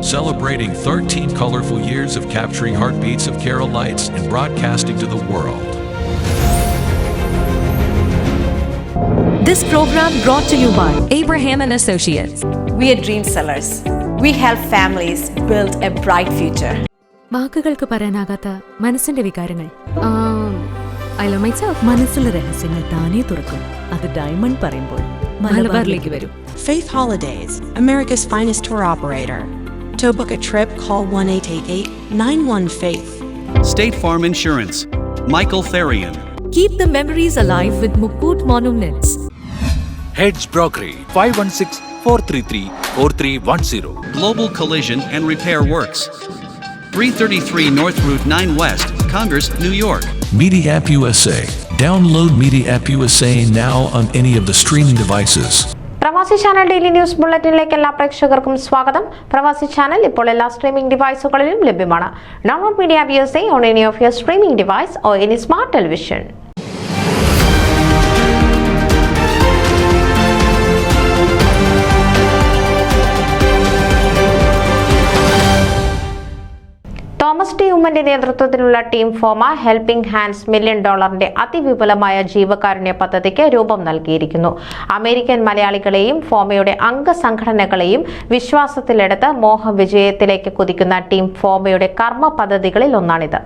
celebrating 13 colorful years of capturing heartbeats of Kerala lights and broadcasting to the world. This program brought to you by Abraham and Associates. We are dream sellers. We help families build a bright future. വാക്കുകൾക്ക് പറയാനാകാത്ത മനസ്സിന്റെ വികാരങ്ങൾ. മനസ്സിലെ രഹസ്യങ്ങൾ താനേ തുറക്കും. അത് diamond പറയുമ്പോൾ മലബാറിലേക്ക് വരും. Faith Holidays, America's finest tour operator. To book a trip, call 1-888-91-FAITH. State Farm Insurance, Michael Therian. Keep the memories alive with Mukut Monuments. Hedge Brokery, 516-433-4310. Global Collision and Repair Works, 333 North Route 9 West, Congress, New York. Media App USA. Download Media App USA now on any of the streaming devices. പ്രവാസി channel daily news ബുള്ളറ്റിനിലേക്ക് എല്ലാ പ്രേക്ഷകർക്കും സ്വാഗതം. പ്രവാസി channel ഇപ്പോൾ എല്ലാ streaming ഡിവൈസുകളിലും ലഭ്യമാണ്. Download media app USA on any of your streaming device or any smart television. Thomas T ഉമ്മന്റെ നേതൃത്വത്തിലുള്ള team FOMAA helping hands $1 million അതിവിപുലമായ ജീവകാരുണ്യ പദ്ധതിക്ക് രൂപം നൽകിയിരിക്കുന്നു. അമേരിക്കൻ മലയാളികളെയും ഫോമയുടെ അംഗസംഘടനകളെയും വിശ്വാസത്തിലെടുത്ത് മോഹവിജയത്തിലേക്ക് കുതിക്കുന്ന ടീം ഫോമയുടെ കർമ്മ പദ്ധതികളിൽ ഒന്നാണിത്.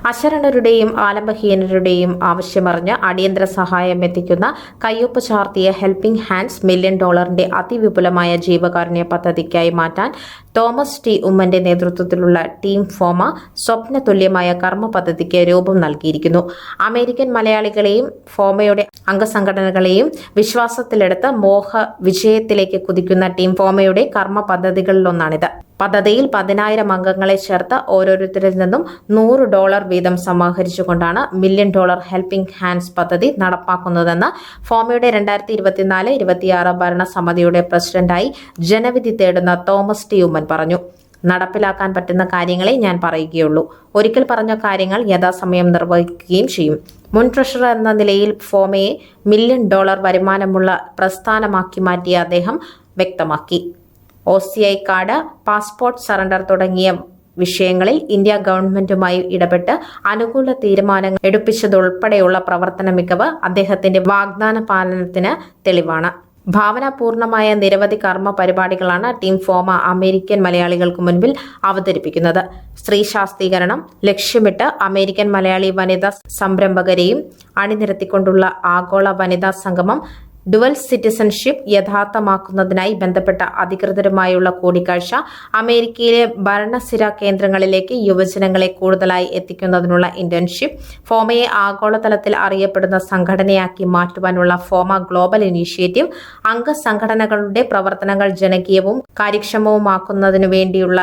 അശരണരുടെയും ആലംബഹീനരുടെയും ആവശ്യമറിഞ്ഞ് അടിയന്തര സഹായം എത്തിക്കുന്ന കയ്യൊപ്പ് ചാർത്തിയ ഹെൽപ്പിംഗ് ഹാൻഡ്സ് $1 മില്യൺ അതിവിപുലമായ ജീവകാരുണ്യ പദ്ധതിക്കായി മാറ്റാൻ തോമസ് ടി ഉമ്മന്റെ നേതൃത്വത്തിലുള്ള ടീം ഫോമ സ്വപ്ന തുല്യമായ കർമ്മ പദ്ധതിക്ക് രൂപം നൽകിയിരിക്കുന്നു. അമേരിക്കൻ മലയാളികളെയും ഫോമയുടെ അംഗസംഘടനകളെയും വിശ്വാസത്തിലെടുത്ത് മോഹ വിജയത്തിലേക്ക് കുതിക്കുന്ന ടീം ഫോമയുടെ കർമ്മ പദ്ധതികളിലൊന്നാണിത്. പദ്ധതിയിൽ 10,000 അംഗങ്ങളെ ചേർത്ത് ഓരോരുത്തരിൽ നിന്നും $100 വീതം സമാഹരിച്ചുകൊണ്ടാണ് $1 മില്യൺ ഹെൽപ്പിംഗ് ഹാൻഡ്സ് പദ്ധതി നടപ്പാക്കുന്നതെന്ന് ഫോമയുടെ 2024-26 ഭരണസമിതിയുടെ പ്രസിഡന്റായി ജനവിധി തേടുന്ന തോമസ് ടി ഉമ്മൻ പറഞ്ഞു. നടപ്പിലാക്കാൻ പറ്റുന്ന കാര്യങ്ങളെ ഞാൻ പറയുകയുള്ളൂ. ഒരിക്കൽ പറഞ്ഞ കാര്യങ്ങൾ യഥാസമയം നിർവഹിക്കുകയും ചെയ്യും. മുൻ ട്രഷറർ എന്ന നിലയിൽ ഫോമയെ $1 മില്യൺ വരുമാനമുള്ള പ്രസ്ഥാനമാക്കി മാറ്റിയ അദ്ദേഹം വ്യക്തമാക്കി. OCI കാർഡ്, പാസ്പോർട്ട് സറണ്ടർ തുടങ്ങിയ വിഷയങ്ങളിൽ ഇന്ത്യ ഗവൺമെന്റുമായി ഇടപെട്ട് അനുകൂല തീരുമാനങ്ങൾ എടുപ്പിച്ചതുൾപ്പെടെയുള്ള പ്രവർത്തന മികവ് അദ്ദേഹത്തിന്റെ വാഗ്ദാന പാലനത്തിന് തെളിവാണ്. ഭാവനാപൂർണമായ നിരവധി കർമ്മ പരിപാടികളാണ് ടീം ഫോമ അമേരിക്കൻ മലയാളികൾക്ക് മുൻപിൽ അവതരിപ്പിക്കുന്നത്. സ്ത്രീ ശാക്തീകരണം ലക്ഷ്യമിട്ട് അമേരിക്കൻ മലയാളി വനിതാ സംരംഭകരെയും അണിനിരത്തിക്കൊണ്ടുള്ള ആഗോള വനിതാ സംഗമം, ഡുവൽ സിറ്റിസൺഷിപ്പ് യഥാർത്ഥമാക്കുന്നതിനായി ബന്ധപ്പെട്ട അധികൃതരുമായുള്ള കൂടിക്കാഴ്ച, അമേരിക്കയിലെ ഭരണസിര കേന്ദ്രങ്ങളിലേക്ക് യുവജനങ്ങളെ കൂടുതലായി എത്തിക്കുന്നതിനുള്ള ഇന്റേൺഷിപ്പ്, ഫോമയെ ആഗോളതലത്തിൽ അറിയപ്പെടുന്ന സംഘടനയാക്കി മാറ്റുവാനുള്ള ഫോമ ഗ്ലോബൽ ഇനീഷ്യേറ്റീവ്, അംഗസംഘടനകളുടെ പ്രവർത്തനങ്ങൾ ജനകീയവും കാര്യക്ഷമവുമാക്കുന്നതിനു വേണ്ടിയുള്ള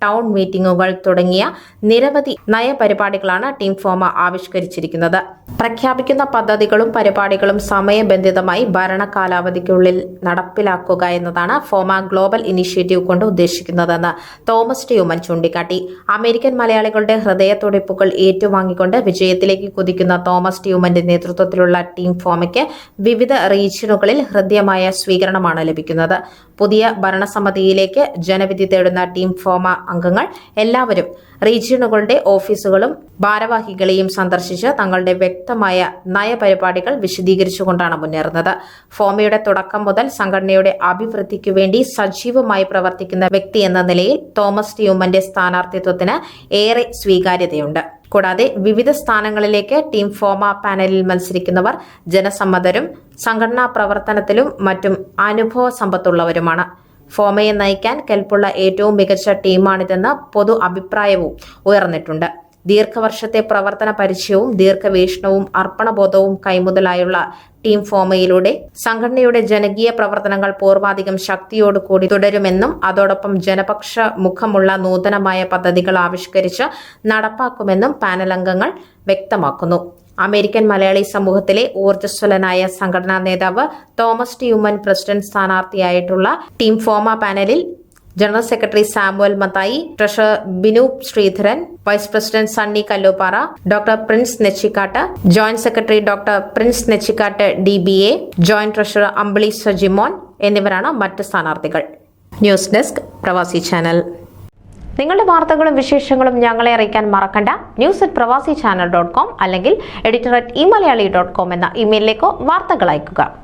ടൗൺ മീറ്റിംഗുകൾ തുടങ്ങിയ നിരവധി നയപരിപാടികളാണ് ടീം ഫോമ ആവിഷ്കരിച്ചിരിക്കുന്നത്. പ്രഖ്യാപിക്കുന്ന പദ്ധതികളും പരിപാടികളും സമയബന്ധിതമായി ഭരണകാലാവധിക്കുള്ളിൽ നടപ്പിലാക്കുക എന്നതാണ് ഫോമ ഗ്ലോബൽ ഇനീഷ്യേറ്റീവ് കൊണ്ട് ഉദ്ദേശിക്കുന്നതെന്ന് തോമസ് ടി ഉമ്മൻ ചൂണ്ടിക്കാട്ടി. അമേരിക്കൻ മലയാളികളുടെ ഹൃദയത്തുടിപ്പുകൾ ഏറ്റുവാങ്ങിക്കൊണ്ട് വിജയത്തിലേക്ക് കുതിക്കുന്ന തോമസ് ടി ഉമ്മന്റെ നേതൃത്വത്തിലുള്ള ടീം ഫോമയ്ക്ക് വിവിധ റീജിയനുകളിൽ ഹൃദ്യമായ സ്വീകരണമാണ് ലഭിക്കുന്നത്. പുതിയ ഭരണസമിതിയിലേക്ക് ജനവിധി തേടുന്ന ടീം ഫോമ അംഗങ്ങൾ എല്ലാവരും റീജിയനുകളുടെ ഓഫീസുകളും ഭാരവാഹികളെയും സന്ദർശിച്ച് തങ്ങളുടെ വ്യക്തമായ നയപരിപാടികൾ വിശദീകരിച്ചുകൊണ്ടാണ് മുന്നേറുന്നത്. ഫോമയുടെ തുടക്കം മുതൽ സംഘടനയുടെ അഭിവൃദ്ധിക്കു വേണ്ടി സജീവമായി പ്രവർത്തിക്കുന്ന വ്യക്തി എന്ന നിലയിൽ തോമസ് ടി ഉമ്മന്റെ സ്ഥാനാർത്ഥിത്വത്തിന് ഏറെ സ്വീകാര്യതയുണ്ട്. കൂടാതെ വിവിധ സ്ഥാനങ്ങളിലേക്ക് ടീം ഫോമ പാനലിൽ മത്സരിക്കുന്നവർ ജനസമ്മതരും സംഘടനാ പ്രവർത്തനത്തിലും മറ്റും അനുഭവ സമ്പത്തുള്ളവരുമാണ്. ഫോമയെ നയിക്കാൻ കെൽപ്പുള്ള ഏറ്റവും മികച്ച ടീമാണിതെന്ന് പൊതു അഭിപ്രായവും ഉയർന്നിട്ടുണ്ട്. ദീർഘവർഷത്തെ പ്രവർത്തന പരിചയവും ദീർഘവീക്ഷണവും അർപ്പണബോധവും കൈമുതലായുള്ള ടീം ഫോമയിലൂടെ സംഘടനയുടെ ജനകീയ പ്രവർത്തനങ്ങൾ പൂർവാധികം ശക്തിയോടുകൂടി തുടരുമെന്നും അതോടൊപ്പം ജനപക്ഷ മുഖമുള്ള നൂതനമായ പദ്ധതികൾ ആവിഷ്കരിച്ച് നടപ്പാക്കുമെന്നും പാനൽ അംഗങ്ങൾ വ്യക്തമാക്കുന്നു. അമേരിക്കൻ മലയാളി സമൂഹത്തിലെ ഊർജ്ജസ്വലനായ സംഘടനാ നേതാവ് തോമസ് ടി ഉമ്മൻ പ്രസിഡന്റ് സ്ഥാനാർത്ഥിയായിട്ടുള്ള ടീം ഫോമ പാനലിൽ general secretary Samuel Mathai, treasurer Binu Sreedharan, vice president Sunny Kallupara, doctor Prince Nechikkattu, joint secretary doctor Prince Nechikkattu DBA, joint treasurer Ambili Sajimon എന്നിവരാണ് മറ്റ് സ്ഥാനാർത്ഥികൾ. News desk, Pravasi channel. നിങ്ങളുടെ വാർത്തകളും വിശേഷങ്ങളും ഞങ്ങളെ അറിയിക്കാൻ മറക്കണ്ട. news@pravasichannel.com അല്ലെങ്കിൽ editor@eMalayali.com എന്ന ഇമെയിലിലേക്കോ വാർത്തകൾ അയക്കുക.